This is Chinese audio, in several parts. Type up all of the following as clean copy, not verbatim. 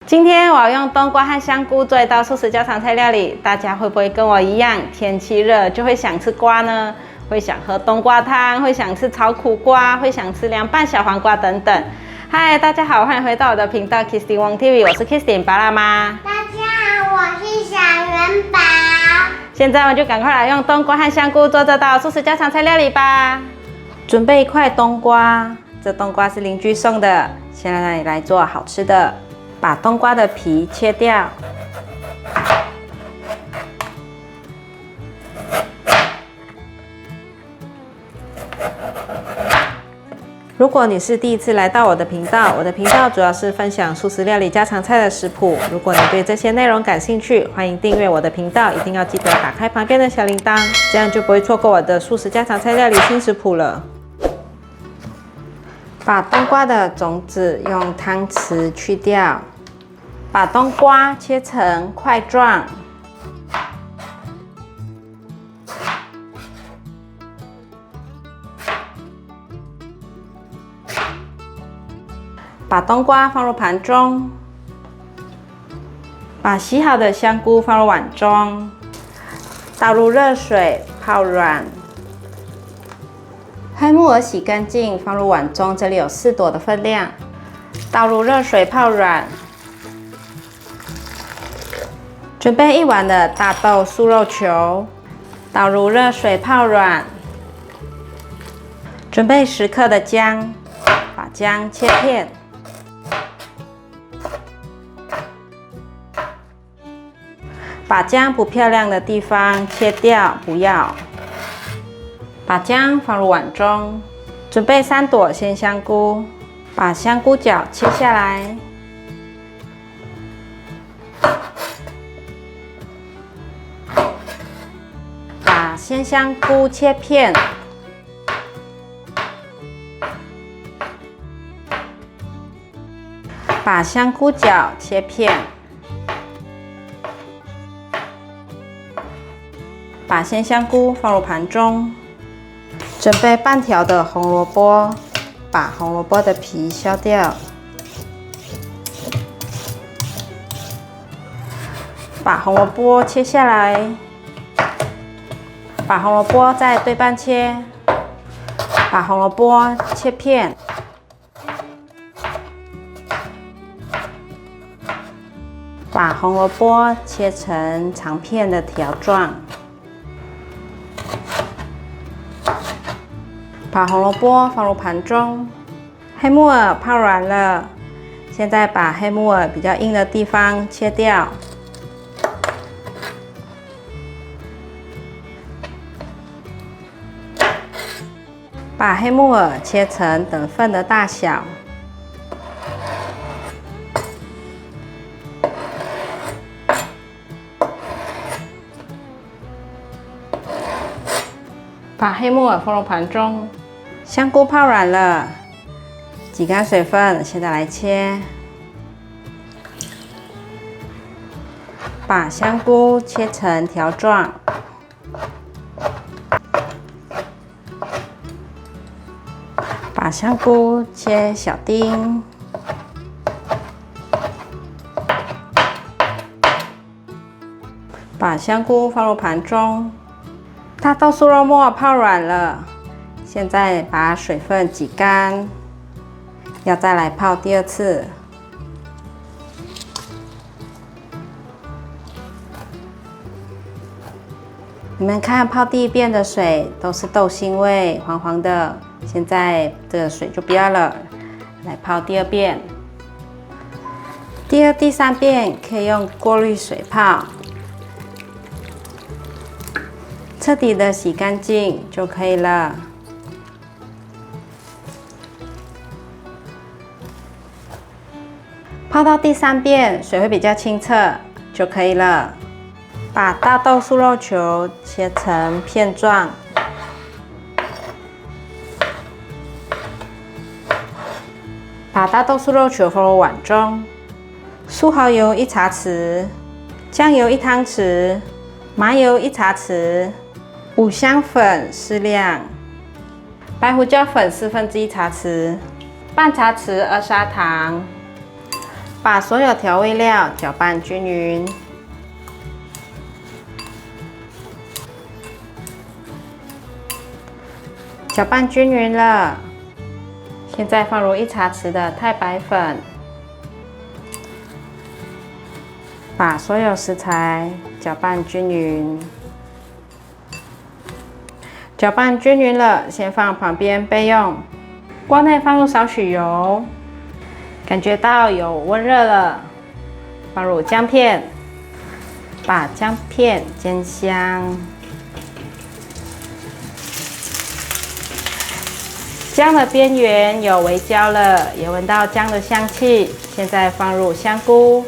今天我要用冬瓜和香菇做一道素食家常菜料理，大家会不会跟我一样，天气热就会想吃瓜呢？会想喝冬瓜汤，会想吃炒苦瓜，会想吃凉拌小黄瓜等等。嗨，大家好，欢迎回到我的频道 Kistin Wong TV， 我是 Kistin 巴辣妈。大家好，我是小元宝。现在我们就赶快来用冬瓜和香菇做这道素食家常菜料理吧。准备一块冬瓜，这冬瓜是邻居送的，先来做好吃的。把冬瓜的皮切掉，如果你是第一次来到我的频道，我的频道主要是分享素食料理家常菜的食谱。如果你对这些内容感兴趣，欢迎订阅我的频道，一定要记得打开旁边的小铃铛，这样就不会错过我的素食家常菜料理新食谱了。把冬瓜的种子用汤匙去掉，把冬瓜切成块状，把冬瓜放入盘中，把洗好的香菇放入碗中，倒入热水泡软。黑木耳洗干净，放入碗中，这里有4朵的分量，倒入热水泡软。准备1碗的大豆素肉球，倒入热水泡软。准备10克的姜，把姜切片。把姜不漂亮的地方切掉，不要。把姜放入碗中，准备3朵鲜香菇，把香菇角切下来，把鲜香菇切片，把香菇角切片，把鲜香菇放入盘中。准备半条的红萝卜，把红萝卜的皮削掉，把红萝卜切下来，把红萝卜再对半切，把红萝卜切片，把红萝卜切成长片的条状。把红萝卜放入盘中，黑木耳泡软了，现在把黑木耳比较硬的地方切掉，把黑木耳切成等份的大小，把黑木耳放入盘中。香菇泡软了，挤干水分，现在来切。把香菇切成条状，把香菇切小丁，把香菇放入盘中。大豆素肉末泡软了，现在把水分挤干，要再来泡第2次。你们看，泡第1遍的水都是豆腥味，黄黄的，现在这个水就不要了，来泡第2遍。第2、第3遍可以用过滤水泡，彻底的洗干净就可以了。泡到第3遍，水会比较清澈就可以了。把大豆素肉球切成片状，把大豆素肉球放入碗中。素蚝油1茶匙，酱油1汤匙，麻油1茶匙，五香粉适量，白胡椒粉1/4茶匙，半茶匙2砂糖，把所有调味料搅拌均匀。搅拌均匀了，现在放入1茶匙的太白粉，把所有食材搅拌均匀。搅拌均匀了，先放旁边备用。锅内放入少许油，感觉到有温热了，放入姜片，把姜片煎香。姜的边缘有微焦了，也闻到姜的香气。现在放入香菇，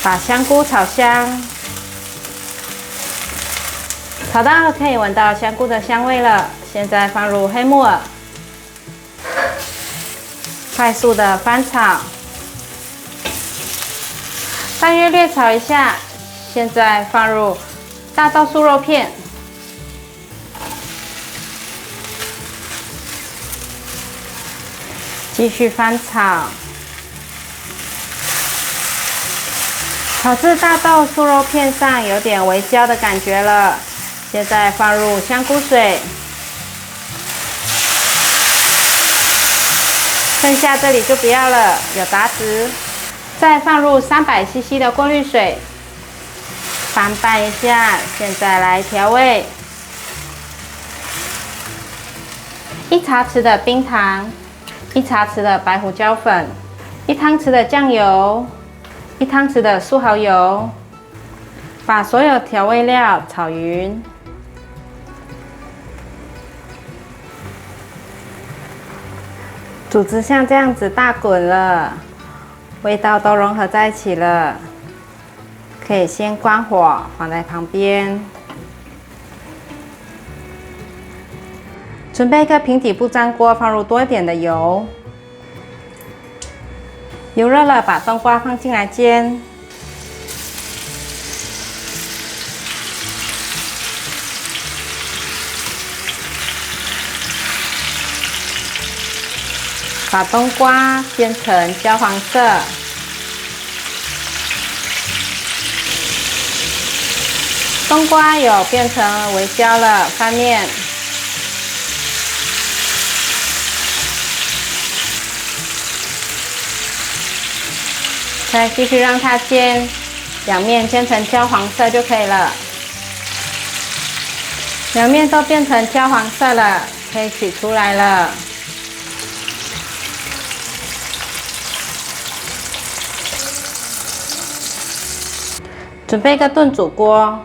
把香菇炒香，炒到可以闻到香菇的香味了。现在放入黑木耳，快速的翻炒，大约略炒一下。现在放入大豆酥肉片。继续翻炒，炒至大豆酥肉片上有点微焦的感觉了。现在放入香菇水，剩下这里就不要了，有杂质。再放入300cc 的过滤水，翻拌一下。现在来调味：1茶匙的冰糖。1茶匙的白胡椒粉，1汤匙的酱油，1汤匙的素蚝油，把所有调味料炒匀。煮至像这样子大滚了，味道都融合在一起了，可以先关火，放在旁边。准备一个平底不粘锅，放入多一点的油。油热了，把冬瓜放进来煎。把冬瓜煎成焦黄色。冬瓜有变成微焦了，翻面。再继续让它煎，两面煎成焦黄色就可以了。两面都变成焦黄色了，可以取出来了。准备一个炖煮锅，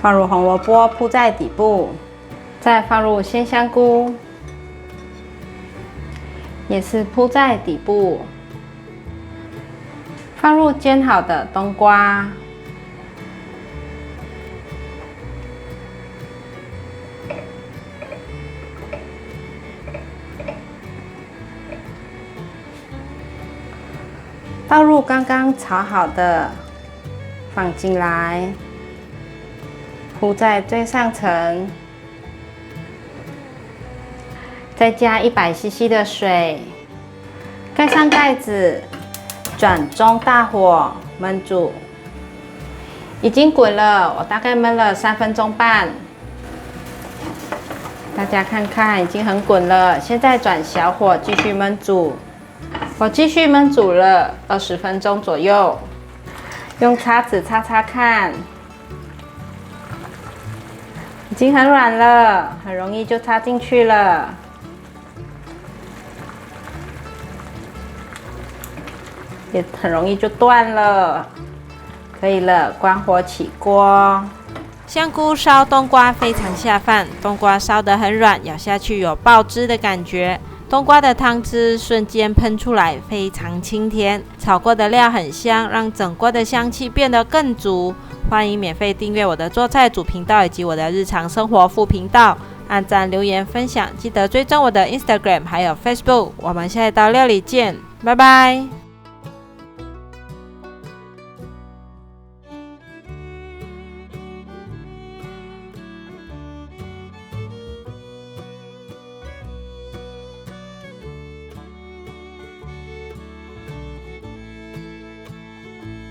放入红萝卜铺在底部，再放入鲜香菇，也是铺在底部。放入煎好的冬瓜，倒入刚刚炒好的，放进来，铺在最上层，再加100cc 的水，盖上盖子。转中大火焖煮，已经滚了，我大概焖了3分钟半。大家看看，已经很滚了。现在转小火继续焖煮，我继续焖煮了20分钟左右。用叉子擦擦看，已经很软了，很容易就插进去了。也很容易就断了，可以了，关火起锅。香菇烧冬瓜非常下饭，冬瓜烧得很软，咬下去有爆汁的感觉，冬瓜的汤汁瞬间喷出来，非常清甜。炒过的料很香，让整锅的香气变得更足。欢迎免费订阅我的做菜组频道以及我的日常生活副频道，按赞、留言、分享，记得追踪我的 Instagram 还有 Facebook。我们下一道料理见，拜拜。